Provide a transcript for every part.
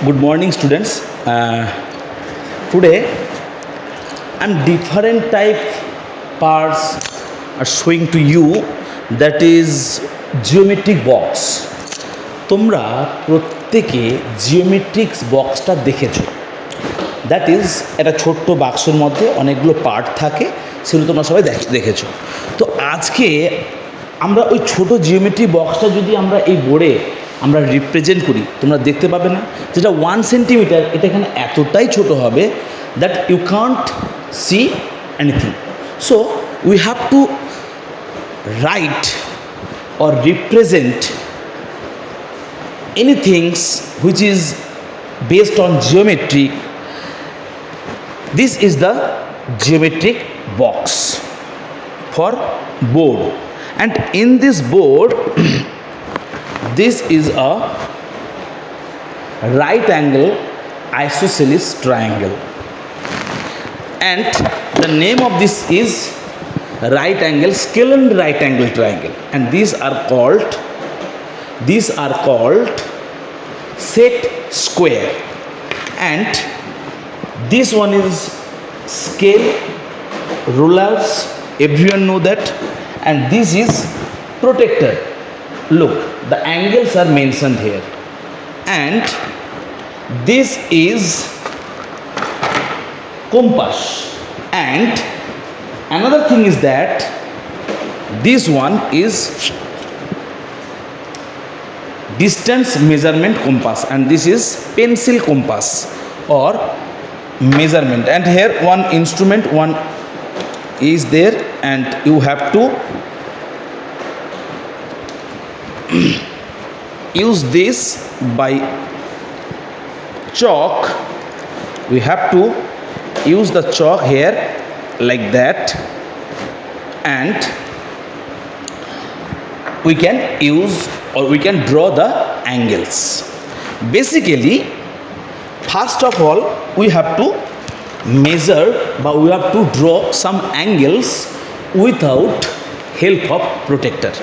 Good morning, students. Today, I'm different type parts are showing to you. That is geometric box. তোমরা প্রত্যেকে geometric বক্সটা দেখেছো। That is একটা ছোট্ট বাক্সের মধ্যে অনেকগুলো পার্ট থাকে, সেগুলো তোমরা সবাই দেখেছো। তো আজকে আমরা ওই ছোট জিওমেট্রি বক্সটা যদি আমরা এই বোর্ডে আমরা রিপ্রেজেন্ট করি, তোমরা দেখতে পাবে না যেটা 1 সেন্টিমিটার, এটা এখানে এতটাই ছোট হবে that you can't see anything. So we have to write or represent anything which is based on geometry. This is the geometric box for board, and in this board this is a right angle isosceles triangle, and the name of this is right angle scalene right angle triangle, and these are called set square, and this one is scale rulers, everyone know that, and this is protractor. Look, the angles are mentioned here, and this is compass, and another thing is that this one is distance measurement compass, and this is pencil compass or measurement. And here one instrument one is there, and you have to use this by chalk. We have to use the chalk here like that, and we can use or we can draw the angles. Basically, first of all we have to measure, but we have to draw some angles without help of protractor.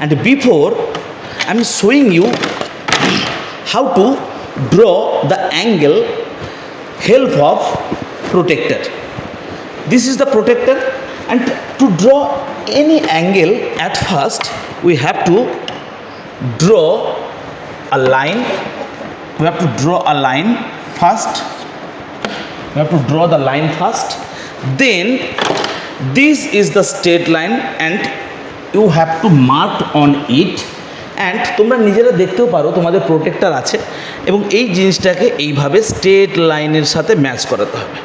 And before I'm showing you how to draw the angle help of protractor. This is the protractor, and to draw any angle at first we have to draw a line. We have to draw a line first. We have to draw the line first. Then this is the straight line, and you have to mark on it. And তোমরা নিজেরা দেখতেও পারো তোমাদের protector আছে, এবং এই জিনিসটাকে এইভাবে স্ট্রেট লাইনের সাথে ম্যাচ করাতে হবে।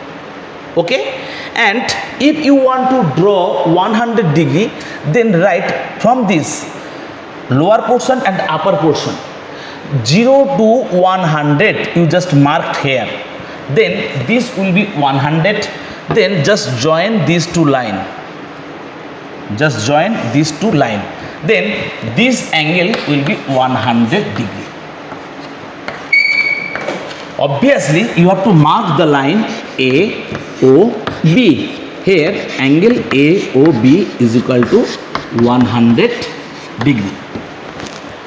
ওকে, and if you want to draw 100 degree, then write from this lower portion and upper portion 0 to 100 you just marked here, then this will be 100. Then just join these two line, then this angle will be 100 degree. Obviously you have to mark the line AOB. Here angle AOB is equal to 100 degree.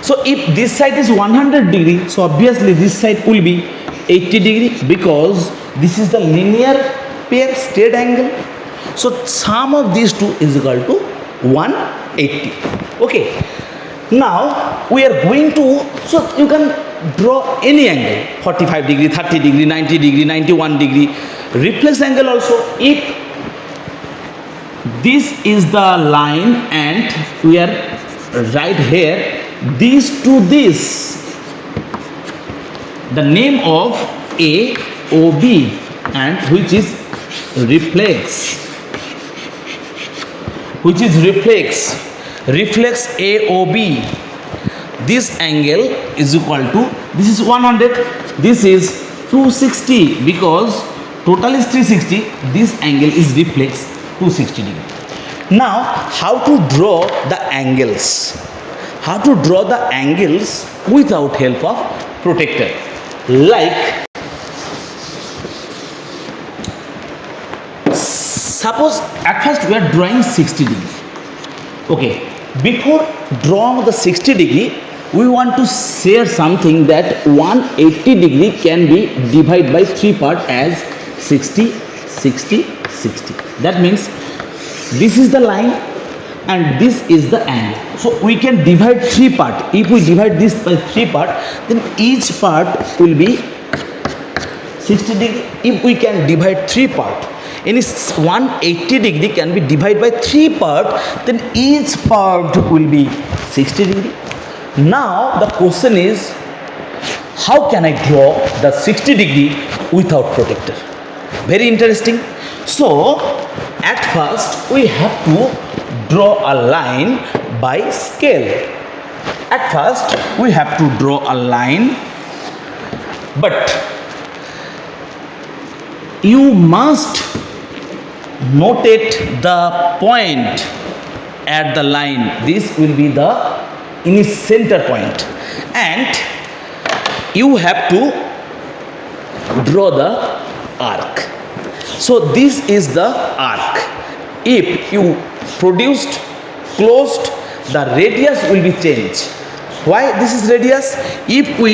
So if this side is 100 degree, so obviously this side will be 80 degree, because this is the linear pair straight angle. So sum of these two is equal to 180. Okay, now we are going to, so you can draw any angle, 45 degree, 30 degree, 90 degree, 91 degree, reflex angle also. If this is the line and we are right here, this to this, the name of AOB, and which is reflex AOB. This angle is equal to, this is 100, this is 260, because total is 360, this angle is reflex 260 degree. Now how to draw the angles? How to draw the angles without help of protractor? Like suppose at first we are drawing 60 degree. Okay, before drawing the 60 degree we want to share something that 180 degree can be divided by 3 parts as 60, 60, 60. That means this is the line and this is the angle. So we can divide 3 parts. If we divide this by 3 parts, then each part will be 60 degree. If we can divide 3 parts, any 180 degree can be divided by 3 parts, then each part will be 60 degree. Now the question is, how can I draw the 60 degree without protector? Very interesting. So at first we have to draw a line by scale. At first we have to draw a line, but you must notate the point at the line. This will be the center point, and you have to draw the arc. So this is the arc. If you produced closed, the radius will be changed. Why this is radius? If we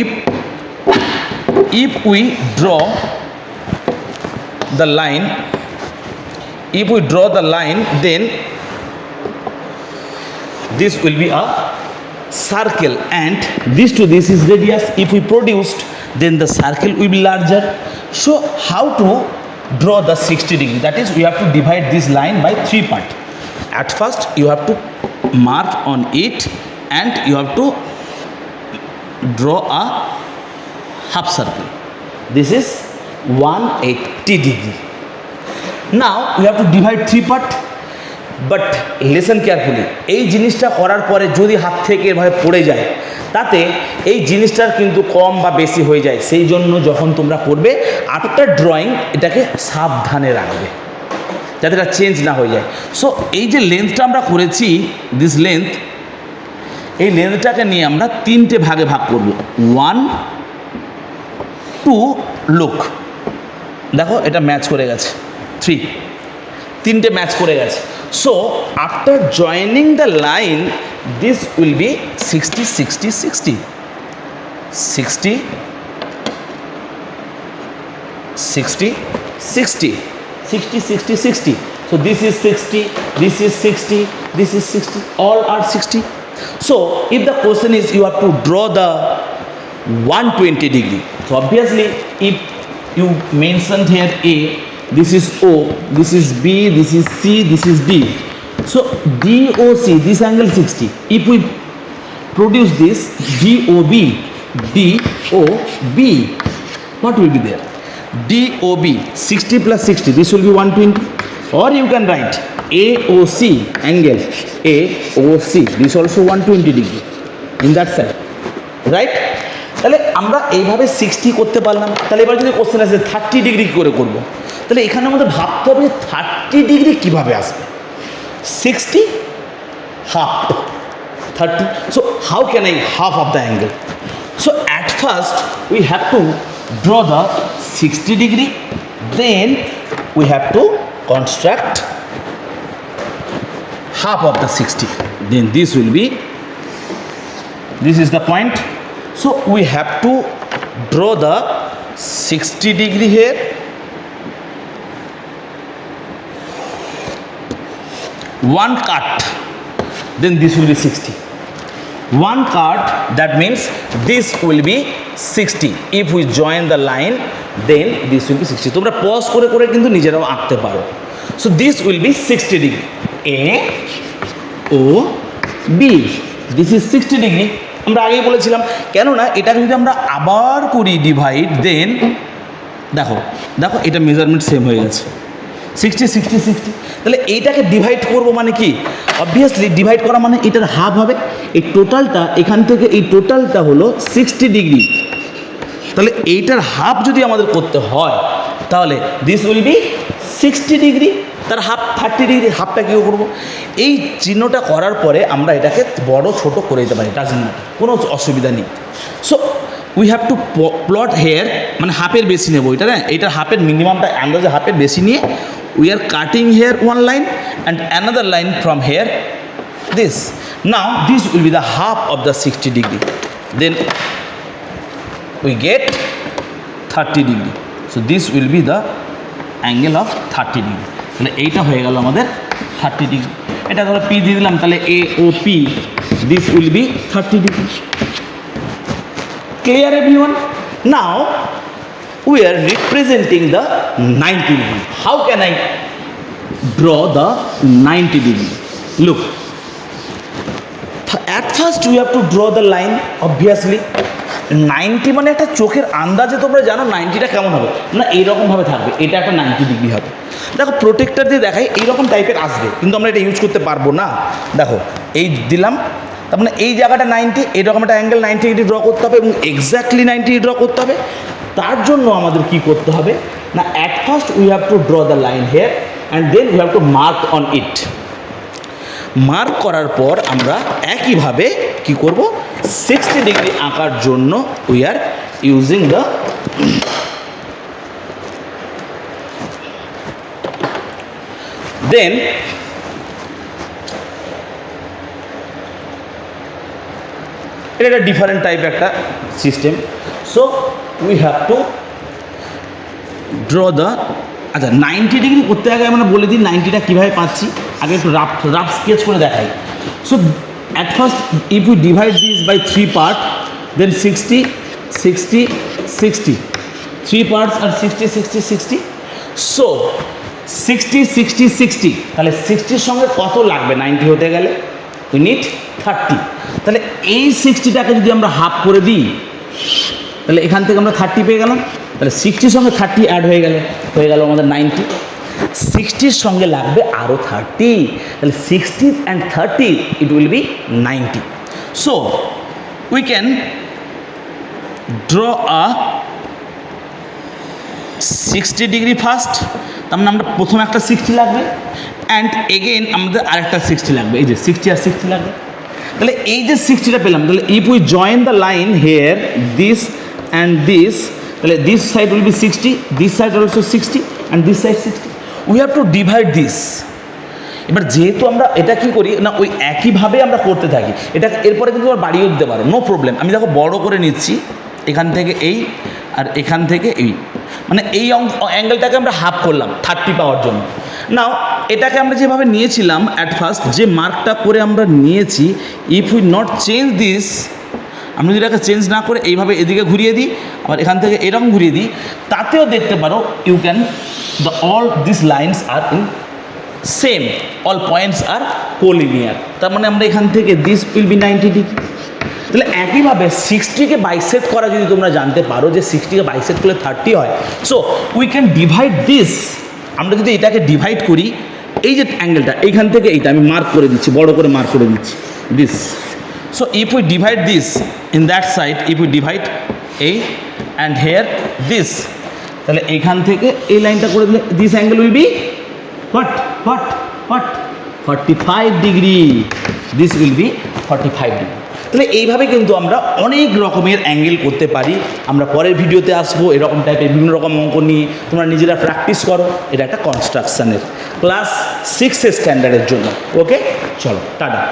draw the line, then this will be a circle, and this to this is radius. If we produced, then the circle will be larger. So how to draw the 60 degree? That is, we have to divide this line by 3 parts. At first you have to mark on it, and you have to draw a half circle. This is 180 degree. Now we have to divide 3 parts. But listen carefully, এই জিনিসটা করার পরে যদি হাত থেকে এভাবে পড়ে যায়, তাতে এই জিনিসটার কিন্তু কম বা বেশি হয়ে যায়। সেই জন্য যখন তোমরা করবে, আফটার ড্রয়িং এটাকে সাবধানে রাখবে যাতে এটা চেঞ্জ না হয়ে যায়। সো এই যে লেন্থটা আমরা করেছি, দিস লেন্থ, এই লেন্থটাকে নিয়ে আমরা 3টে ভাগে ভাগ করব। 1, 2, লুক, দেখো এটা ম্যাচ করে গেছে। 3, 3টে ম্যাচ করে গেছে। So after joining the line, this will be 60, 60, 60, 60, 60, 60, 60, 60, 60. So this is 60, this is 60, this is 60, all are 60. So if the question is you have to draw the 120 degree, so obviously if you mentioned here A, this is O, this is B, this is C, this is D. So DOC, this angle 60. If we produce this DOB, DOB, what will be there? DOB, 60 plus 60, this will be 120. Or you can write AOC, angle AOC, this also 120 degree in that side, right? তাহলে আমরা এইভাবে 60 করতে পারলাম। তাহলে এবার যদি question আসে 30 degree কী করে করবো, তাহলে এখানে আমাদের ভাবতে হবে 30 ডিগ্রি কীভাবে আসবে। 60 half 30, so how can I half of the angle? So at first we have to draw the 60 degree, then we have to construct half of the 60, then this will be, this is the point. So we have to draw the 60 degree here, one cut, then this will be 60. One cut, that means this will be 60. If we join the line, then this will be 60. তোমরা pause করে করে কিন্তু নিজেরাও আঁকতে পারো। So this will be 60 degree. A O B, this is 60 degree. আমরা আগেই বলেছিলাম, কেননা এটাকে যদি আমরা আবার করি ডিভাইড, দেন দেখো দেখো এটা মেজারমেন্ট সেম হয়ে গেছে, 60, 60, 60। তাহলে এইটাকে ডিভাইড করব মানে কি, অবভিয়াসলি ডিভাইড করা মানে এটার হাফ হবে। এই টোটালটা এখান থেকে এই টোটালটা হলো 60 ডিগ্রি, তাহলে এইটার হাফ যদি আমাদের করতে হয়, তাহলে দিস উইল বি 60 ডিগ্রি, তার হাফ 30 ডিগ্রি, হাফটা কী করবো, এই চিহ্নটা করার পরে আমরা এটাকে বড় ছোট করে দিতে পারি, ডাজন্ট ম্যাটার, কোনো অসুবিধা নেই। So we have to plot here, মানে হাফের বেশি নেবো এটা, না এইটার হাফের মিনিমামটা আন্দাজে হাফের বেশি নিয়ে we are cutting here one line and another line from here, this. Now this will be the half of the 60 degree. then we get 30 degree. So this will be the angle of 30 degree. তাহলে এইটা হয়ে গেল আমাদের 30 degree. এটা ধরো P দিয়ে দিলাম, তাহলে A O P, this will be 30 degree. Clear everyone? Now we are representing the 90 degree. How can I draw the 90 degree? Look, at first we have to draw the line, obviously 90 মানে একটা চোখের আন্দাজে তোমরা জানো 90টা কেমন হবে না, এইরকমভাবে থাকবে, এটা একটা 90 ডিগ্রি হবে। দেখো প্রোটেক্টর দিয়ে দেখাই এইরকম টাইপের আসবে, কিন্তু আমরা এটা ইউজ করতে পারবো না। দেখো এই দিলাম, তার মানে এই জায়গাটা 90, এরকম একটা অ্যাঙ্গেল 90 ডিগ্রি ড্র করতে হবে এবং এক্স্যাক্টলি 90 ডিগ্রি ড্র করতে হবে। তার জন্য আমাদের কি করতে হবে না, at first we have to draw the line here and then we have to mark on it. Mark করার পর আমরা একইভাবে কি করব, 60 ডিগ্রি আঁকার জন্য we are using the then এটা একটা ডিফারেন্ট টাইপ একটা system. So we have to draw the, আচ্ছা 90 ডিগ্রি করতে আগে আমরা বলে দিই 90টা কীভাবে পাচ্ছি, আগে একটু রাফ স্কেচ করে দেখাই। So at first if we divide this by 3 part, then 60 60 60, 3 parts আর 60 60 60। সো 60 60 60, তাহলে 60-র সঙ্গে কত লাগবে 90 হতে গেলে? We need 30। তাহলে এই 60টাকে যদি আমরা হাফ করে দিই, তাহলে এখান থেকে আমরা 30 পেয়ে গেলাম। তাহলে 60-র সঙ্গে 30 অ্যাড হয়ে গেল আমাদের 90। 60-র সঙ্গে লাগবে আরও 30, তাহলে 60 and 30 it will be 90. So we can draw a 60 degree first, তার মানে আমরা প্রথমে একটা 60 লাগবে অ্যান্ড এগেইন আমাদের আরেকটা 60 লাগবে, এই যে 60 আর 60 লাগবে। তাহলে এই যে 60টা পেলাম, তাহলে if we join the line here this and this, তাহলে this side will be 60, this side also 60 and this side 60। We have to divide this. এবার যেহেতু আমরা এটা কি করি না, ওই একইভাবে আমরা করতে থাকি, এটা এরপরে কিন্তু আবার বাড়িয়েও দিতে পারো, নো প্রবলেম। আমি দেখো বড় করে নিচ্ছি, এখান থেকে এই আর এখান থেকে এই, মানে এই অ্যাঙ্গেলটাকে আমরা হাফ করলাম 30 পাওয়ার জন্য। নাও এটাকে আমরা যেভাবে নিয়েছিলাম অ্যাট ফার্স্ট, যে মার্কটা করে আমরা নিয়েছি, if we not change this, আমি যদি এটাকে চেঞ্জ না করে এইভাবে এদিকে ঘুরিয়ে দিই, আবার এখান থেকে এরকম ঘুরিয়ে দিই, তাতেও দেখতে পারো you can the all this lines are in same, all points are collinear. তার মানে আমরা এখান থেকে দিস উইল বি 90 ডিগ্রি। তাহলে একইভাবে 60কে বাইসেট করা যদি তোমরা জানতে পারো যে 60কে বাইসেট করলে 30 হয়, so we can divide this. আমরা যদি এটাকে ডিভাইড করি, এই যে অ্যাঙ্গেলটা এইখান থেকে এইটা আমি মার্ক করে দিচ্ছি, বড় করে মার্ক করে দিচ্ছি this. So if we divide this in that side, if we divide এই অ্যান্ড হেয়ার দিস, তাহলে এইখান থেকে এই লাইনটা করে দিলে this angle will be what 45 degree, this will B 45 degree. তাহলে এইভাবে কিন্তু আমরা অনেক রকমের অ্যাঙ্গেল করতে পারি। আমরা পরের ভিডিওতে আসবো এরকম টাইপের বিভিন্ন রকম অঙ্ক নিয়ে, তোমরা নিজেরা প্র্যাকটিস করো। এটা একটা কনস্ট্রাকশানের ক্লাস 6 স্ট্যান্ডার্ডের জন্য। ওকে, চলো টাটা।